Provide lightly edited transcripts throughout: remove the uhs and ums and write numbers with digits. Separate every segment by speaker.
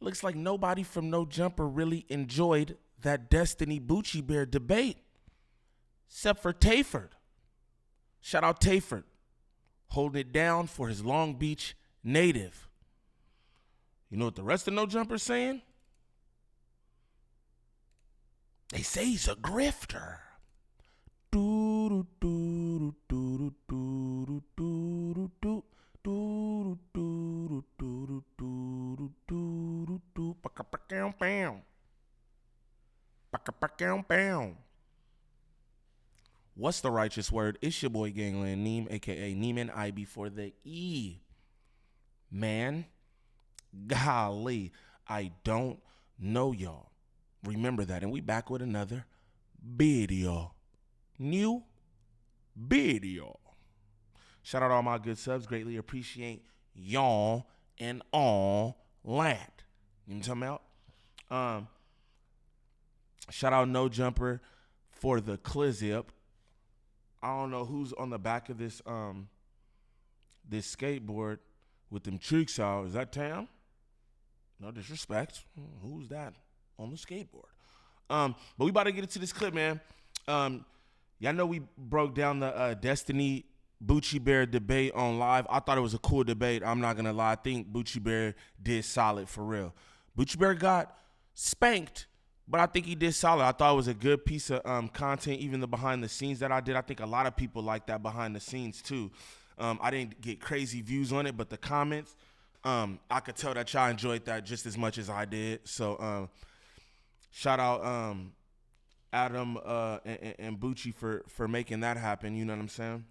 Speaker 1: looks like nobody from No Jumper really enjoyed that Destiny Bucci Bear debate, except for Tayford. Shout out Tayford, holding it down for his Long Beach native. You know what the rest of No Jumper's saying? They say he's a grifter. What's the righteous word? It's your boy Gangland Neem, aka Neiman I before the E. Man, golly, I don't know y'all. Remember that, and we back with another video. New video. Shout out all my good subs. Greatly appreciate y'all and all that. You know what I'm talking about? Shout out No Jumper for the clizip. I don't know who's on the back of this this skateboard with them cheeks out. Is that Tam? No disrespect. Who's that on the skateboard? But we about to get into this clip, man. Y'all know we broke down the Destiny Bucci Bear debate on live. I thought it was a cool debate. I'm not gonna lie. I think Bucci Bear did solid for real. Bucci Bear got spanked, but I think he did solid. I thought it was a good piece of content, even the behind the scenes that I did. I think a lot of people like that behind the scenes too. I didn't get crazy views on it, but the comments, I could tell that y'all enjoyed that just as much as I did. So shout out Adam and Bucci for making that happen. You know what I'm saying?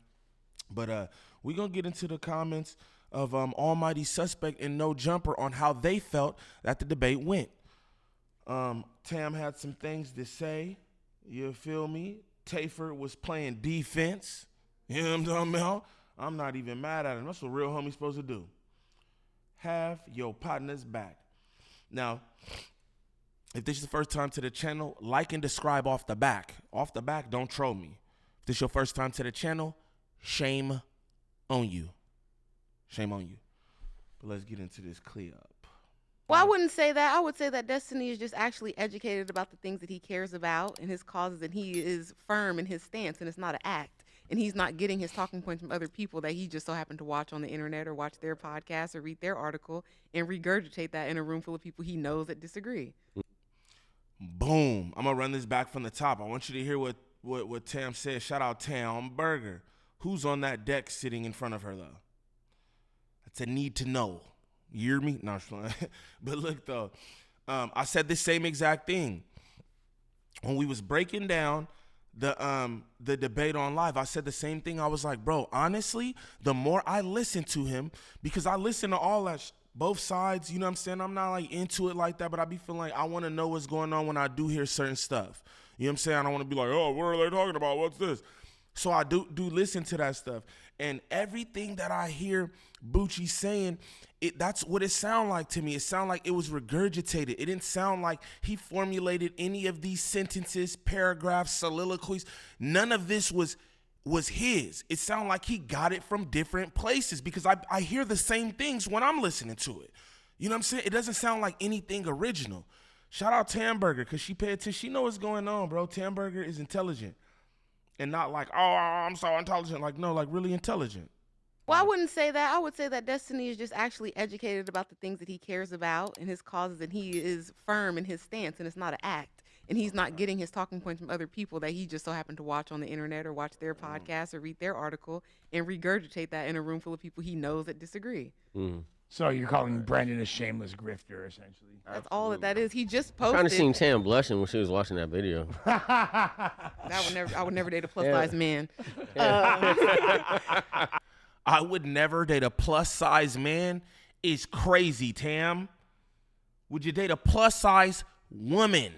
Speaker 1: But we're going to get into the comments of Almighty Suspect and No Jumper on how they felt that the debate went. Tam had some things to say. You feel me? Tayford was playing defense. You know what I'm talking about? I'm not even mad at him. That's what real homie's supposed to do. Have your partner's back. Now, if this is the first time to the channel, like and describe off the back. Off the back, don't troll me. If this is your first time to the channel, shame on you. Shame on you. But let's get into this clear up.
Speaker 2: Well, I wouldn't say that. I would say that Destiny is just actually educated about the things that he cares about and his causes, and he is firm in his stance, and it's not an act. And he's not getting his talking points from other people that he just so happened to watch on the internet or watch their podcast or read their article and regurgitate that in a room full of people he knows that disagree.
Speaker 1: Boom. I'm going to run this back from the top. I want you to hear what Tam said. Shout out Tam Burger. Who's on that deck sitting in front of her, though? That's a need to know. You hear me? No, I'm just playing. But look, though, I said the same exact thing. When we was breaking down the debate on live, I said the same thing. I was like, bro, honestly, the more I listen to him, because I listen to all that both sides, you know what I'm saying? I'm not like into it like that, but I be feeling like I want to know what's going on when I do hear certain stuff. You know what I'm saying? I don't want to be like, oh, what are they talking about? What's this? So I do listen to that stuff. And everything that I hear Bucci saying, that's what it sound like to me. It sound like it was regurgitated. It didn't sound like he formulated any of these sentences, paragraphs, soliloquies. None of this was his. It sounded like he got it from different places, because I hear the same things when I'm listening to it. You know what I'm saying? It doesn't sound like anything original. Shout out Tamburger, because she paid attention. She know what's going on, bro. Tamburger is intelligent. And not like, oh, I'm so intelligent. Like, no, like really intelligent.
Speaker 2: Well, I wouldn't say that. I would say that Destiny is just actually educated about the things that he cares about and his causes, and he is firm in his stance, and it's not an act. And he's not getting his talking points from other people that he just so happened to watch on the internet or watch their podcast or read their article and regurgitate that in a room full of people he knows that disagree.
Speaker 3: So you're calling Brandon a shameless grifter, essentially.
Speaker 2: That's all that is. He just posted.
Speaker 4: Kind of seen Tam blushing when she was watching that video.
Speaker 2: I would never date a plus size man.
Speaker 1: I would never date a plus size man is crazy, Tam. Would you date a plus size woman?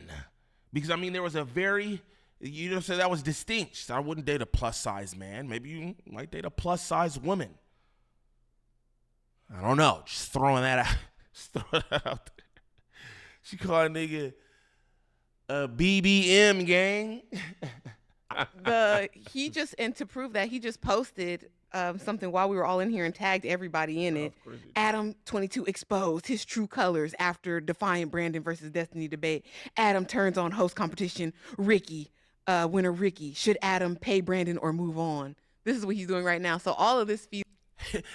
Speaker 1: Because I mean, there was a very, you know, so that was distinct. So I wouldn't date a plus size man. Maybe you might date a plus size woman. I don't know. Just throwing that out. Just throwing that out there. She called a nigga a BBM gang.
Speaker 2: And to prove that, he just posted something while we were all in here and tagged everybody in it. Adam 22 exposed his true colors after Defiant Brandon versus Destiny debate. Adam turns on host competition. Ricky, winner Ricky. Should Adam pay Brandon or move on? This is what he's doing right now. So all of this feeds.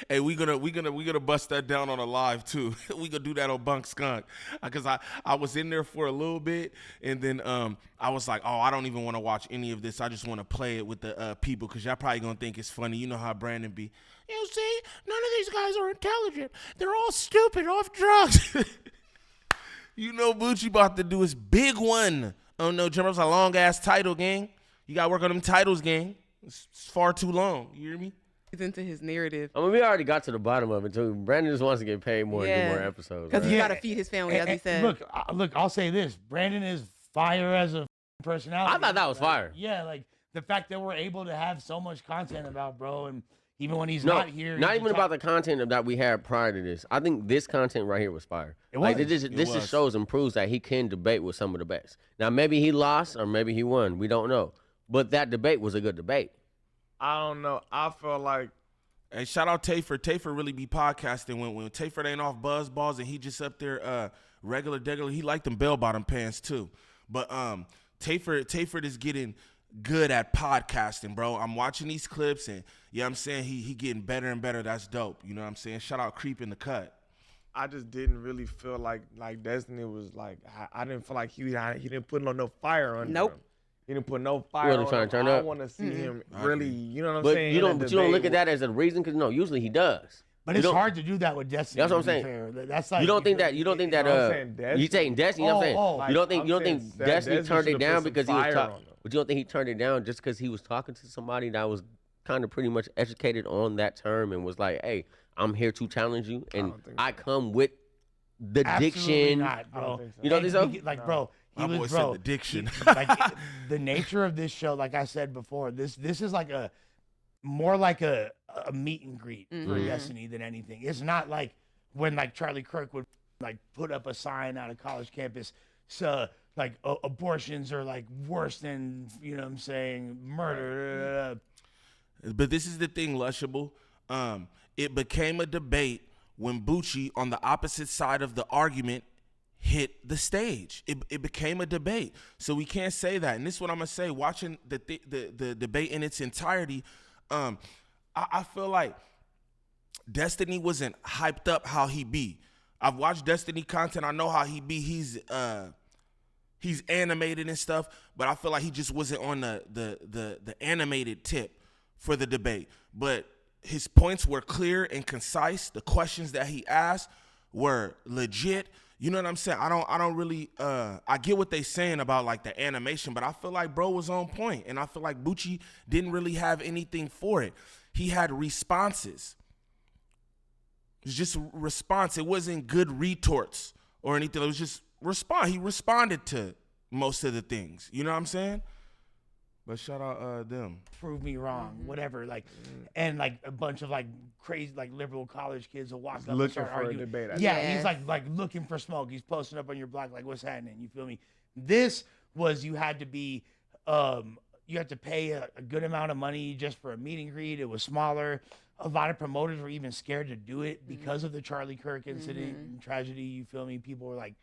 Speaker 1: Hey, we gonna bust that down on a live too. We gonna do that on Bunk Skunk, because I was in there for a little bit, and then I was like, oh, I don't even want to watch any of this. I just want to play it with the people, because y'all probably gonna think it's funny. You know how Brandon be. You see, none of these guys are intelligent. They're all stupid, off drugs. You know, Bucci about to do his big one. Oh no, Jim, that's a long ass title, gang. You gotta work on them titles, gang. It's far too long. You hear me?
Speaker 2: Into his narrative.
Speaker 4: I mean, we already got to the bottom of it too. Brandon just wants to get paid more and do more episodes.
Speaker 2: Because
Speaker 4: Right?
Speaker 2: he got to feed his family, as he said.
Speaker 3: Look, I'll say this: Brandon is fire as a personality.
Speaker 4: I thought that was fire.
Speaker 3: Yeah, like the fact that we're able to have so much content about bro, and even when he's not here,
Speaker 4: not even about the content that we had prior to this. I think this content right here was fire.
Speaker 3: It was.
Speaker 4: Like, this just shows and proves that he can debate with some of the best. Now maybe he lost or maybe he won. We don't know. But that debate was a good debate.
Speaker 5: I don't know. I feel like.
Speaker 1: Hey, shout out Tayford. Tayford really be podcasting when Tayford ain't off buzz balls and he just up there regular. He like them bell bottom pants too. But Tayford is getting good at podcasting, bro. I'm watching these clips and I'm saying he getting better and better. That's dope. You know what I'm saying? Shout out Creep in the cut.
Speaker 5: I just didn't really feel like Destiny was like. I didn't feel like he didn't put no fire on.
Speaker 2: Nope.
Speaker 5: Him. He didn't put no fire on
Speaker 4: trying to turn
Speaker 5: him. I
Speaker 4: up?
Speaker 5: want to see him really, you know what I'm
Speaker 4: But
Speaker 5: saying?
Speaker 4: you don't look at that as a reason, because no, usually he does.
Speaker 3: But it's hard to do that with Destiny.
Speaker 4: That's what I'm
Speaker 3: to be
Speaker 4: saying.
Speaker 3: fair. That's like
Speaker 4: You don't think that you saying Destiny, you know what I'm saying?
Speaker 3: Oh,
Speaker 4: You don't think Destiny turned it down because he was
Speaker 5: fire
Speaker 4: talking,
Speaker 5: on him.
Speaker 4: but you don't think he turned it down just because he was talking to somebody that was kind of pretty much educated on that term and was like, hey, I'm here to challenge you, and I come with the
Speaker 3: absolutely
Speaker 4: diction.
Speaker 3: not, bro.
Speaker 4: You don't think so?
Speaker 3: Like, bro,
Speaker 1: My boy said the diction.
Speaker 3: Like the nature of this show, like I said before, this is like more like a meet and greet for Destiny than anything. It's not like when like Charlie Kirk would like put up a sign out of college campus, so like abortions are like worse than, you know what I'm saying, murder.
Speaker 1: But this is the thing, Lushable. It became a debate when Bucci, on the opposite side of the argument, hit the stage. It became a debate. So we can't say that. And this is what I'm going to say. Watching the debate in its entirety, I feel like Destiny wasn't hyped up how he be. I've watched Destiny content. I know how he be. He's animated and stuff, but I feel like he just wasn't on the animated tip for the debate. But his points were clear and concise. The questions that he asked were legit. You know what I'm saying? I don't really I get what they saying about like the animation, but I feel like bro was on point, and I feel like Bucci didn't really have anything for it. He had responses. It was just response. It wasn't good retorts or anything. It was just respond. He responded to most of the things. You know what I'm saying? But shout out them.
Speaker 3: Prove me wrong, whatever. Like, and like a bunch of like crazy like liberal college kids will walk up and
Speaker 5: Looking
Speaker 3: start
Speaker 5: for a
Speaker 3: arguing.
Speaker 5: debate.
Speaker 3: Yeah, he's like looking for smoke. He's posting up on your block like, what's happening? You feel me? This was you had to be you had to pay a good amount of money just for a meet and greet. It was smaller. A lot of promoters were even scared to do it because of the Charlie Kirk incident and tragedy. You feel me? People were like,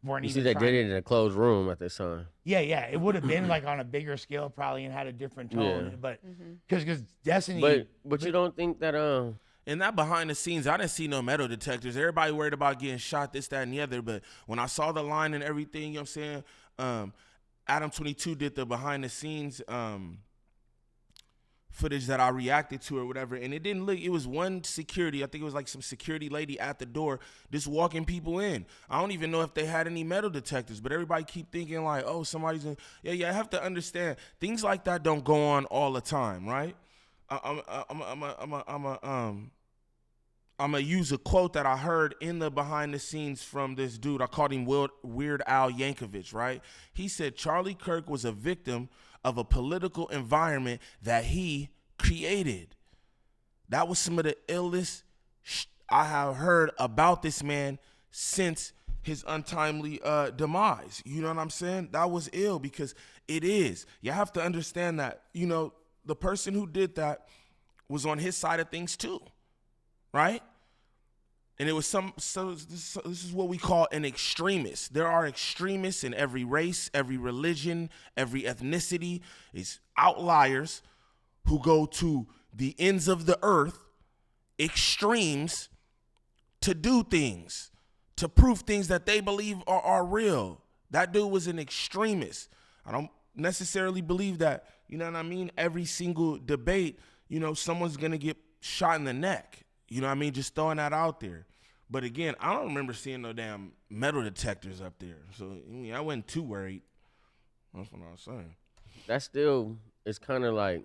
Speaker 3: weren't
Speaker 4: You see,
Speaker 3: even
Speaker 4: they
Speaker 3: trying.
Speaker 4: did it in a closed room at this time.
Speaker 3: Yeah, it would have been like on a bigger scale probably and had a different tone.
Speaker 4: Yeah.
Speaker 3: But because Destiny,
Speaker 4: But you don't think that
Speaker 1: And that behind the scenes, I didn't see no metal detectors. Everybody worried about getting shot, this, that, and the other. But when I saw the line and everything, you know what I'm saying? Adam 22 did the behind the scenes footage that I reacted to or whatever. And it didn't look, it was one security. I think it was like some security lady at the door just walking people in. I don't even know if they had any metal detectors, but everybody keep thinking like, oh, somebody's in. Yeah, I have to understand. Things like that don't go on all the time, right? I'm gonna use a quote that I heard in the behind the scenes from this dude. I called him Weird Al Yankovic, right? He said Charlie Kirk was a victim of a political environment that he created. That was some of the illest I have heard about this man since his untimely demise. You know what I'm saying? That was ill because it is. You have to understand that, you know, the person who did that was on his side of things too, right? And it was this is what we call an extremist. There are extremists in every race, every religion, every ethnicity. It's outliers who go to the ends of the earth, extremes, to do things, to prove things that they believe are real. That dude was an extremist. I don't necessarily believe that, you know what I mean? Every single debate, you know, someone's going to get shot in the neck. You know what I mean? Just throwing that out there. But again, I don't remember seeing no damn metal detectors up there. So, I mean, I wasn't too worried. That's what I was saying.
Speaker 4: That still is kind of like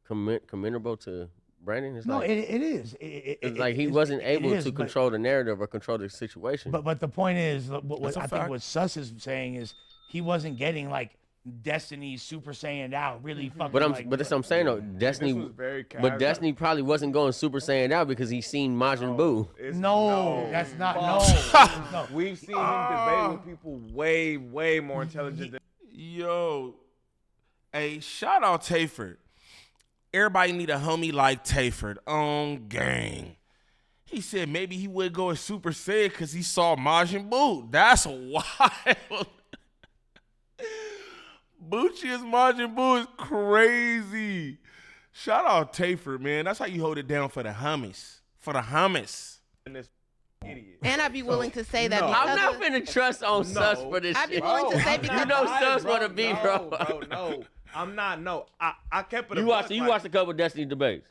Speaker 4: commendable to Brandon. It's
Speaker 3: No,
Speaker 4: like,
Speaker 3: it is.
Speaker 4: it's like he wasn't able to control the narrative or control the situation.
Speaker 3: But the point is, what I
Speaker 1: fact.
Speaker 3: think what Sus is saying is he wasn't getting like Destiny Super Saiyan out really fucking.
Speaker 4: But that's what I'm saying though. Destiny,
Speaker 5: This was very
Speaker 4: but Destiny probably wasn't going Super Saiyan out because he's seen Majin Buu.
Speaker 3: No, that's not. No.
Speaker 5: We've seen him debate with people way, way more intelligent than.
Speaker 1: Yo, hey, shout out Tayford. Everybody need a homie like Tayford on gang. He said maybe he would go as Super Saiyan because he saw Majin Buu. That's wild. Bucci as Majin Buu is crazy. Shout out Tayford, man. That's how you hold it down for the hummus. For the hummus.
Speaker 5: And this idiot.
Speaker 2: And I'd be willing to say that
Speaker 5: No.
Speaker 2: because
Speaker 4: I'm not
Speaker 2: of-
Speaker 4: finna trust on Sus for this
Speaker 2: I'd be
Speaker 4: shit.
Speaker 2: willing to say
Speaker 5: I'm
Speaker 2: because
Speaker 4: You know
Speaker 5: not,
Speaker 4: Sus
Speaker 5: bro,
Speaker 4: wanna be, bro.
Speaker 5: No, I'm not. No, I kept it.
Speaker 4: You watched a couple Destiny debates.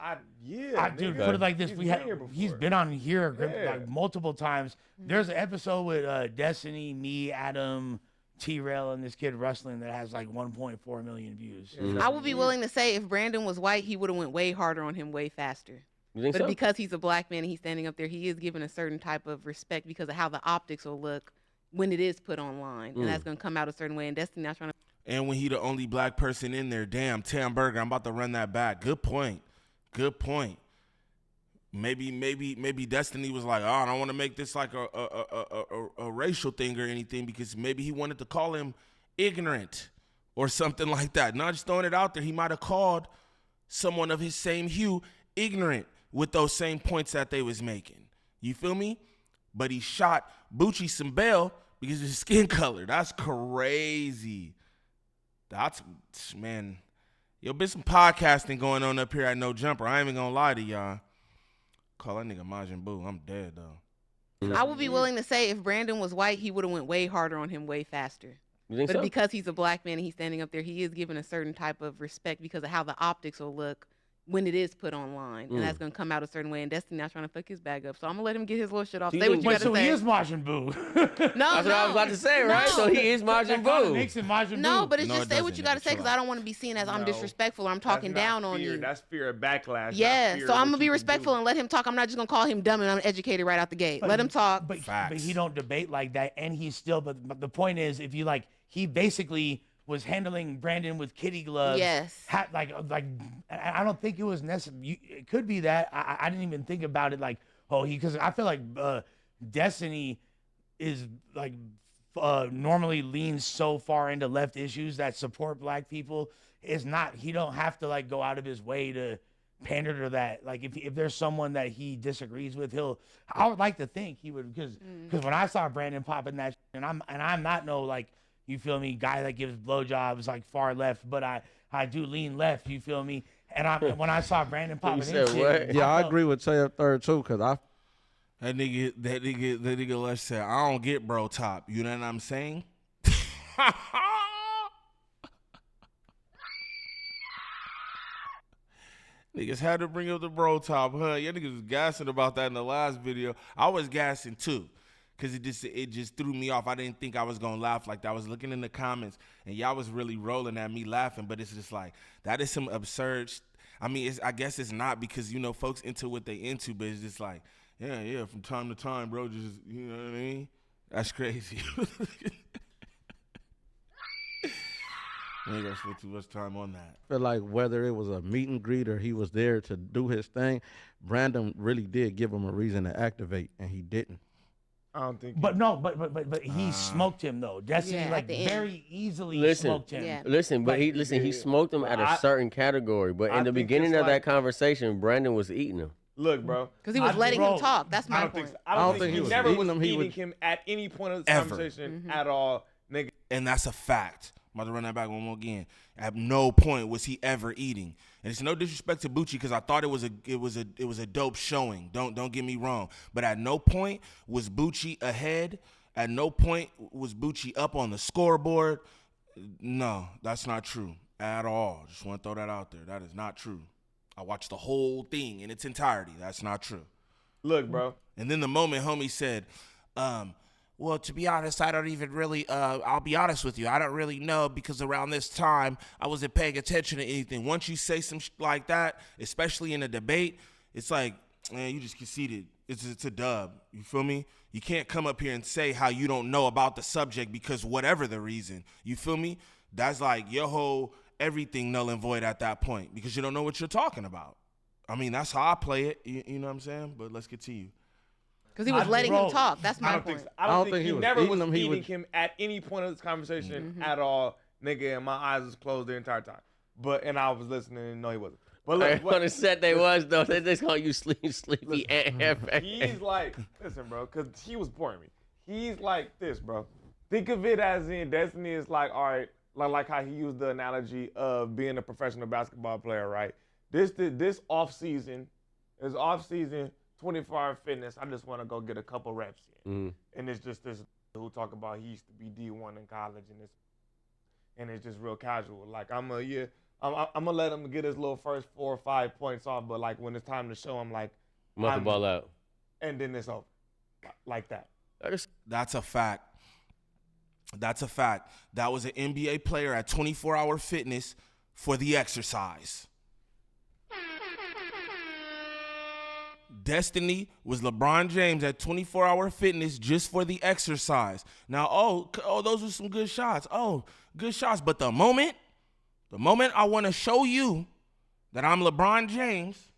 Speaker 3: Dude,
Speaker 5: nigga.
Speaker 3: put it like this:
Speaker 5: He's
Speaker 3: we
Speaker 5: been
Speaker 3: had
Speaker 5: here before.
Speaker 3: he's been on here
Speaker 5: Yeah.
Speaker 3: like multiple times. There's an episode with Destiny, me, Adam, T-Rail, and this kid wrestling that has like 1.4 million views.
Speaker 2: I would be willing to say if Brandon was white, he would have went way harder on him way faster.
Speaker 4: You think
Speaker 2: But
Speaker 4: so?
Speaker 2: because he's a black man and he's standing up there, he is given a certain type of respect because of how the optics will look when it is put online. And that's going to come out a certain way. And Destiny not trying to.
Speaker 1: And when he the only black person in there, damn, Tam Burger, I'm about to run that back. Good point. Good point. Maybe Destiny was like, oh, I don't want to make this like a racial thing or anything because maybe he wanted to call him ignorant or something like that. Not just throwing it out there. He might have called someone of his same hue ignorant with those same points that they was making. You feel me? But he shot Bucci some bail because of his skin color. That's crazy. That's, man. Yo, been some podcasting going on up here at No Jumper. I ain't even gonna lie to y'all. Call that nigga Majin Buu. I'm dead, though.
Speaker 2: I would be willing to say if Brandon was white, he would have went way harder on him way faster.
Speaker 4: You think
Speaker 2: But
Speaker 4: so?
Speaker 2: because he's a black man and he's standing up there, he is given a certain type of respect because of how the optics will look when it is put online. And that's going to come out a certain way. And Destiny not trying to fuck his bag up. So I'm going to let him get his little shit off.
Speaker 4: So you
Speaker 2: Say what
Speaker 4: think-
Speaker 2: you
Speaker 3: Wait,
Speaker 2: got
Speaker 3: so
Speaker 2: to say.
Speaker 3: he is Majin Buu.
Speaker 2: No,
Speaker 4: That's what I was about to say, right?
Speaker 2: No.
Speaker 4: So he is Majin
Speaker 3: That kinda
Speaker 4: Buu.
Speaker 3: makes him Majin Buu.
Speaker 2: No, but it's
Speaker 1: No,
Speaker 2: just
Speaker 1: it
Speaker 2: say what
Speaker 1: doesn't,
Speaker 2: you got to
Speaker 1: nigga.
Speaker 2: say
Speaker 1: Chill
Speaker 2: because
Speaker 1: out.
Speaker 2: I don't want to be seen as I'm
Speaker 5: No.
Speaker 2: disrespectful or I'm talking
Speaker 5: That's not
Speaker 2: down on
Speaker 5: fear.
Speaker 2: you.
Speaker 5: That's fear of backlash. not
Speaker 2: Yeah,
Speaker 5: fear
Speaker 2: so
Speaker 5: of
Speaker 2: I'm
Speaker 5: what
Speaker 2: gonna be
Speaker 5: you can
Speaker 2: respectful
Speaker 5: do.
Speaker 2: and let him talk. I'm not just gonna call him dumb and uneducated right out the gate. Let him talk.
Speaker 3: But
Speaker 1: Facts.
Speaker 3: he don't debate like that, and he's still. But the point is, if you like, he basically was handling Brandon with kitty gloves.
Speaker 2: Yes.
Speaker 3: I don't think it was necessary. It could be that I didn't even think about it. Like, because I feel like Destiny is like normally leans so far into left issues that support black people. Is not. He don't have to like go out of his way to pander to that. Like if there's someone that he disagrees with, I would like to think he would because when I saw Brandon popping that shit, and I'm not no like, you feel me, guy that gives blowjobs like far left, but I do lean left, you feel me? And when I saw Brandon popping
Speaker 4: said
Speaker 3: that
Speaker 4: what?
Speaker 3: shit,
Speaker 6: Yeah, I
Speaker 3: felt-
Speaker 6: agree with Tay up third too, cause I
Speaker 1: That nigga left said, I don't get bro top. You know what I'm saying? Niggas had to bring up the bro top, huh? Y'all niggas was gassing about that in the last video. I was gassing too, cause it just threw me off. I didn't think I was gonna laugh like that. I was looking in the comments and y'all was really rolling at me laughing, but it's just like that is some absurd. I mean, I guess it's not because you know folks into what they into, but it's just like, yeah, from time to time, bro. Just you know what I mean? That's crazy. I ain't gonna spend too much time on that.
Speaker 6: feel like whether it was a meet and greet or he was there to do his thing, Brandon really did give him a reason to activate, and he didn't.
Speaker 5: I don't think.
Speaker 3: But he smoked him though. Destiny
Speaker 2: Yeah, at
Speaker 3: like
Speaker 2: the end.
Speaker 3: very easily
Speaker 4: Listen,
Speaker 3: smoked him.
Speaker 2: Yeah.
Speaker 4: Listen, he smoked him
Speaker 5: But
Speaker 4: at a certain category. But
Speaker 5: I
Speaker 4: in the
Speaker 5: think
Speaker 4: beginning
Speaker 5: it's
Speaker 4: of that
Speaker 5: like-
Speaker 4: conversation, Brandon was eating him.
Speaker 5: Look, bro.
Speaker 2: Because he was letting him talk. That's
Speaker 5: I
Speaker 2: my
Speaker 5: don't think.
Speaker 2: point.
Speaker 5: So. I don't think he
Speaker 6: was
Speaker 5: never
Speaker 6: eating
Speaker 5: was
Speaker 6: him, he
Speaker 5: eating
Speaker 6: would-
Speaker 5: him at any point of this
Speaker 1: Ever.
Speaker 5: conversation at all, nigga.
Speaker 1: And that's a fact. I'm about to run that back one more again. At no point was he ever eating. And it's no disrespect to Bucci because I thought it was a dope showing. Don't get me wrong. But at no point was Bucci ahead. At no point was Bucci up on the scoreboard. No, that's not true at all. Just want to throw that out there. That is not true. I watched the whole thing in its entirety. That's not true.
Speaker 5: Look, bro.
Speaker 1: And then the moment homie said, well, to be honest, I don't even really, I'll be honest with you. I don't really know because around this time, I wasn't paying attention to anything. Once you say some like that, especially in a debate, it's like, man, you just conceded. It's a dub. You feel me? You can't come up here and say how you don't know about the subject because whatever the reason. You feel me? That's like your whole everything null and void at that point because you don't know what you're talking about. I mean, that's how I play it. You know what I'm saying? But let's continue.
Speaker 2: Because he was letting him talk. That's
Speaker 5: I
Speaker 2: my
Speaker 5: don't
Speaker 2: point.
Speaker 5: think. So. I don't think he
Speaker 6: was
Speaker 5: never
Speaker 6: eating
Speaker 5: was
Speaker 6: him, he
Speaker 5: eating
Speaker 6: would-
Speaker 5: him at any point of this conversation at all, nigga. And my eyes was closed the entire time. And I was listening and no, he wasn't. But look,
Speaker 4: On the set they was though. They just call you sleepy ant.
Speaker 5: he's like, listen, bro, because he was boring me. He's like this, bro. Think of it as in Destiny is like, all right, like how he used the analogy of being a professional basketball player, right? This off season is off season 24-hour fitness. I just want to go get a couple reps in, and it's just this who talk about he used to be D1 in college, and it's just real casual. Like I'm gonna let him get his little first 4 or 5 points off, but like when it's time to show him, like
Speaker 4: Mouth the ball out.
Speaker 5: and then it's over, like that.
Speaker 1: That's a fact. That's a fact. That was an NBA player at 24-hour fitness for the exercise. Destiny was LeBron James at 24-hour fitness just for the exercise. Now, those were some good shots. Oh, good shots. But the moment I want to show you that I'm LeBron James,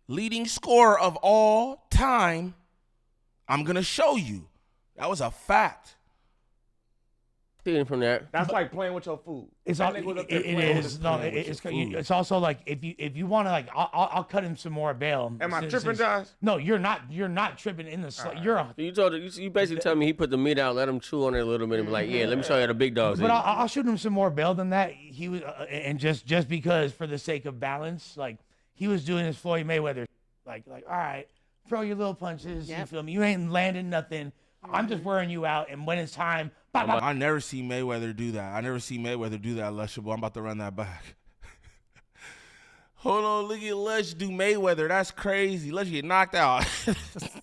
Speaker 1: leading scorer of all time, I'm going to show you. That was a fact.
Speaker 4: From that.
Speaker 5: That's like playing with your food.
Speaker 3: It's
Speaker 5: That
Speaker 3: all,
Speaker 5: nigga was up
Speaker 3: it,
Speaker 5: there
Speaker 3: it
Speaker 5: playing with
Speaker 3: is
Speaker 5: his
Speaker 3: no.
Speaker 5: food.
Speaker 3: It's also like if you want to like I'll cut him some more bail.
Speaker 5: Am I tripping, Josh?
Speaker 3: No, you're not. You're not tripping in the. You're.
Speaker 4: You basically tell me he put the meat out, let him chew on it a little bit, and be like, yeah, let me show you how the big dogs.
Speaker 3: But
Speaker 4: eat.
Speaker 3: I'll shoot him some more bail than that. He was and just because for the sake of balance, like he was doing his Floyd Mayweather, like all right, throw your little punches. You
Speaker 2: Yep.
Speaker 3: feel me? You ain't landing nothing. I'm just wearing you out, and when it's time, bop, bop,
Speaker 1: I never see Mayweather do that. I never see Mayweather do that, Lushable. I'm about to run that back. Hold on, look at Lush do Mayweather. That's crazy. Lush get knocked out.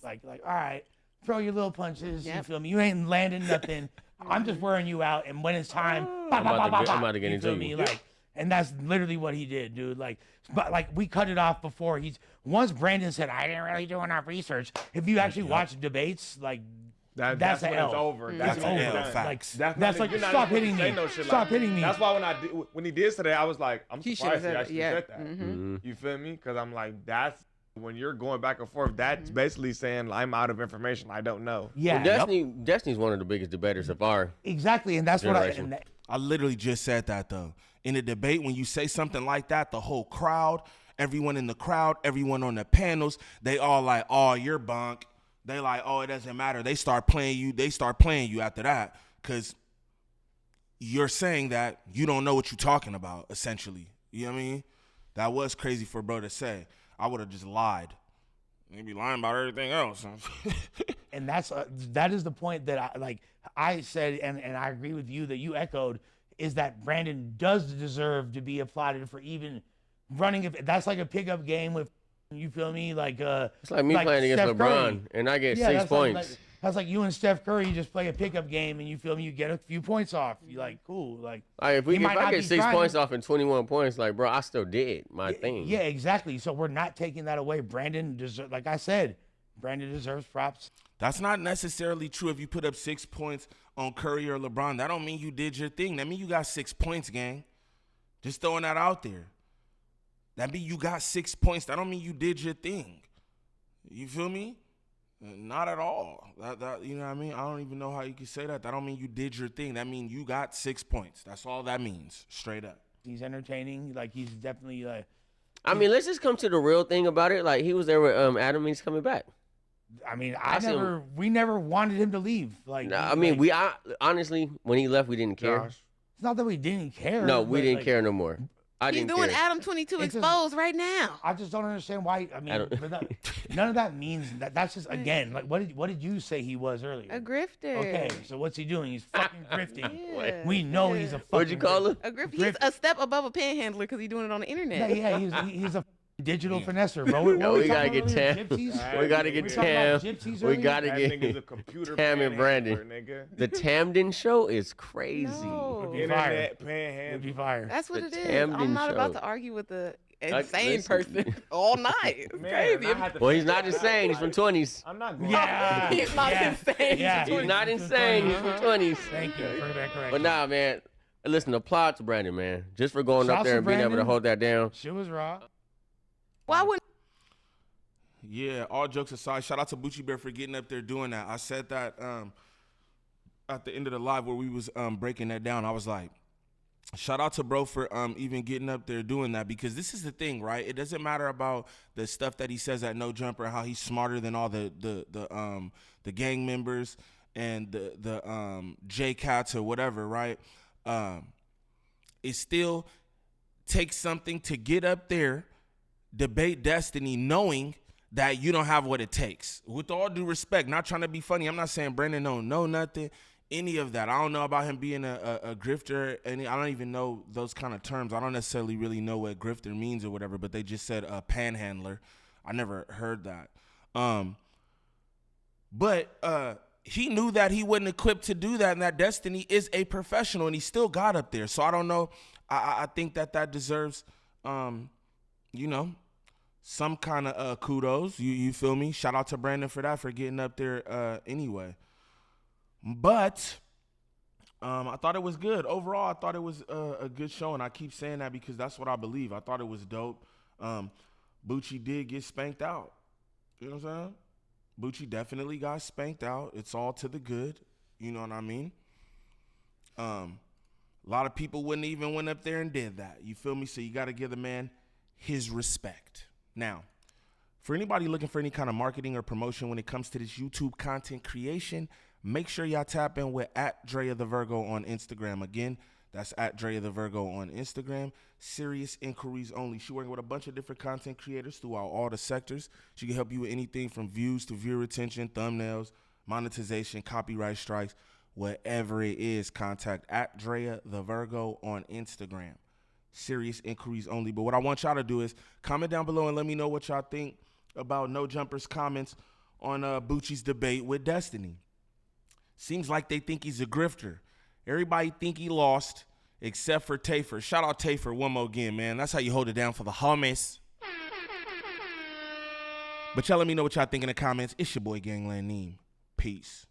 Speaker 3: like all right, throw your little punches. You
Speaker 2: Yep.
Speaker 3: feel me? You ain't landing nothing. I'm just wearing you out, and when it's time, bop, bop, bop,
Speaker 4: I'm about to
Speaker 3: bop,
Speaker 4: get
Speaker 3: you
Speaker 4: into
Speaker 3: feel
Speaker 4: you.
Speaker 3: me? Like, and that's literally what he did, dude. Like, but like we cut it off before once Brandon said I didn't really do enough research. If you actually watch debates, like that's
Speaker 5: when
Speaker 3: an L.
Speaker 5: it's over.
Speaker 1: That's
Speaker 3: It's
Speaker 1: an
Speaker 3: over.
Speaker 1: L,
Speaker 3: Like,
Speaker 1: facts.
Speaker 3: that's like
Speaker 5: you're not
Speaker 3: stop
Speaker 5: supposed to
Speaker 3: hitting
Speaker 5: say
Speaker 3: me.
Speaker 5: no shit
Speaker 3: Stop
Speaker 5: like
Speaker 3: hitting me.
Speaker 5: That's why when he did say that, I was like, I'm
Speaker 2: He
Speaker 5: surprised
Speaker 2: should've
Speaker 5: he
Speaker 2: said it,
Speaker 5: actually
Speaker 2: yeah.
Speaker 5: said that. You feel me? Because I'm like, that's when you're going back and forth. That's basically saying I'm out of information. I don't know.
Speaker 3: Yeah,
Speaker 4: Well,
Speaker 3: yep.
Speaker 4: Destiny's one of the biggest debaters of our.
Speaker 3: Exactly, and that's what I.
Speaker 4: Generation.
Speaker 3: And that,
Speaker 1: I literally just said that, though. In a debate, when you say something like that, the whole crowd, everyone in the crowd, everyone on the panels, they all like, oh, you're bunk. They like, oh, it doesn't matter. They start playing you after that because you're saying that you don't know what you're talking about, essentially. You know what I mean? That was crazy for bro to say. I would have just lied. Maybe lying about everything else.
Speaker 3: and that is the point that I said, and I agree with you that you echoed, is that Brandon does deserve to be applauded for even running. If that's like a pickup game with, you feel me, like
Speaker 4: It's like me playing against
Speaker 3: Steph
Speaker 4: LeBron,
Speaker 3: Curry.
Speaker 4: and I get
Speaker 3: Yeah,
Speaker 4: 6
Speaker 3: that's
Speaker 4: points.
Speaker 3: That's like you and Steph Curry just play a pickup game, and you feel me, you get a few points off. You like cool, like
Speaker 4: If
Speaker 3: he might
Speaker 4: I
Speaker 3: not
Speaker 4: get
Speaker 3: be
Speaker 4: 6
Speaker 3: trying.
Speaker 4: points off and 21 points, like bro, I still did my thing.
Speaker 3: Yeah, exactly. So we're not taking that away. Brandon deserves, like I said, Brandon deserves props.
Speaker 1: That's not necessarily true if you put up 6 points on Curry or LeBron. That don't mean you did your thing. That mean you got 6 points, gang. Just throwing that out there. That mean you got 6 points. That don't mean you did your thing. You feel me? Not at all. That you know what I mean? I don't even know how you can say that. That don't mean you did your thing. That means you got 6 points. That's all that means, straight up.
Speaker 3: He's entertaining. Like he's definitely
Speaker 4: I mean, let's just come to the real thing about it. Like he was there with Adam, and he's coming back.
Speaker 3: I mean,
Speaker 4: seen
Speaker 3: we never wanted him to leave. Like,
Speaker 4: Nah, I mean, honestly, when he left, we didn't care.
Speaker 5: Josh.
Speaker 3: it's not that we didn't care.
Speaker 4: No, we
Speaker 3: but,
Speaker 4: didn't
Speaker 3: like,
Speaker 4: care no more. I
Speaker 2: He's
Speaker 4: didn't
Speaker 2: doing
Speaker 4: care.
Speaker 2: Adam 22
Speaker 3: It's just-
Speaker 2: exposed right now.
Speaker 3: I just don't understand why. I mean,
Speaker 4: I don't-
Speaker 3: but none of that means that. That's just again, like what did you say he was earlier?
Speaker 2: A grifter.
Speaker 3: Okay, so what's he doing? He's fucking grifting.
Speaker 2: Yeah,
Speaker 3: We know
Speaker 2: yeah.
Speaker 3: he's a fucking.
Speaker 4: What'd you call him?
Speaker 2: A He's a step above a panhandler because he's doing it on the internet.
Speaker 3: He's a digital finesser, bro.
Speaker 4: No, we gotta get Tam.
Speaker 3: Gypsies?
Speaker 4: We gotta get
Speaker 3: We talking about
Speaker 4: Tam.
Speaker 3: gypsies
Speaker 4: We
Speaker 3: earlier?
Speaker 4: gotta
Speaker 5: That
Speaker 4: get
Speaker 5: nigga's a computer
Speaker 4: Tam and Brandon.
Speaker 5: panhandler, nigga.
Speaker 4: The Tamden show is crazy.
Speaker 2: No.
Speaker 3: Be fire.
Speaker 5: Internet
Speaker 3: It'd be
Speaker 5: panhandler.
Speaker 3: fire.
Speaker 2: That's what
Speaker 4: The
Speaker 2: it is. I'm
Speaker 4: Tamden
Speaker 2: not about
Speaker 4: show.
Speaker 2: to argue with the
Speaker 4: Like,
Speaker 2: insane
Speaker 4: listen.
Speaker 2: person all night. It's
Speaker 5: Man,
Speaker 2: crazy.
Speaker 5: I had to
Speaker 4: Well, he's
Speaker 5: figure
Speaker 4: not
Speaker 5: that
Speaker 4: insane. He's
Speaker 5: out,
Speaker 4: from
Speaker 5: like,
Speaker 4: 20s.
Speaker 5: I'm not going.
Speaker 3: Yeah.
Speaker 2: He's not
Speaker 3: yeah.
Speaker 2: insane.
Speaker 3: Yeah.
Speaker 4: He's not insane. He's from 20s.
Speaker 3: Thank you for that correction.
Speaker 4: But nah, man. Listen, applaud to Brandon, man. Just for going up
Speaker 3: Shouts
Speaker 4: there
Speaker 3: to
Speaker 4: and being able to
Speaker 3: Brandon.
Speaker 4: hold that down.
Speaker 3: Shit was raw.
Speaker 2: Why wouldn't
Speaker 1: Yeah, all jokes aside, shout out to Bucci Bear for getting up there doing that. I said that at the end of the live where we was breaking that down. I was like, shout out to bro for even getting up there doing that, because this is the thing, right? It doesn't matter about the stuff that he says at No Jumper, how he's smarter than all the gang members and the J Cats or whatever, right? It still takes something to get up there, debate Destiny, knowing that you don't have what it takes. With all due respect, not trying to be funny, I'm not saying Brandon don't know nothing, any of that. I don't know about him being a grifter. I don't even know those kind of terms. I don't necessarily really know what grifter means or whatever, but they just said a panhandler. I never heard that. But he knew that he wasn't equipped to do that, and that Destiny is a professional, and he still got up there. So I don't know. I think that deserves, some kind of kudos. You feel me? Shout out to Brandon for that, for getting up there anyway. But I thought it was good. Overall, I thought it was a good show, and I keep saying that because that's what I believe. I thought it was dope. Bucci did get spanked out. You know what I'm saying? Bucci definitely got spanked out. It's all to the good. You know what I mean? A lot of people wouldn't even went up there and did that. You feel me? So you got to give the man his respect. Now, for anybody looking for any kind of marketing or promotion when it comes to this YouTube content creation, make sure y'all tap in with @DreaTheVirgo on Instagram. Again, that's @DreaTheVirgo on Instagram. Serious inquiries only. She's working with a bunch of different content creators throughout all the sectors. She can help you with anything from views to viewer retention, thumbnails, monetization, copyright strikes, whatever it is. Contact @DreaTheVirgo on Instagram. Serious inquiries only. But what I want y'all to do is comment down below and let me know what y'all think about No Jumper's comments on Bucci's debate with Destiny. Seems like they think he's a grifter. Everybody think he lost except for Tafer. Shout out Tafer one more again, man. That's how you hold it down for the homies. But y'all let me know what y'all think in the comments. It's your boy Gangland Neem. Peace.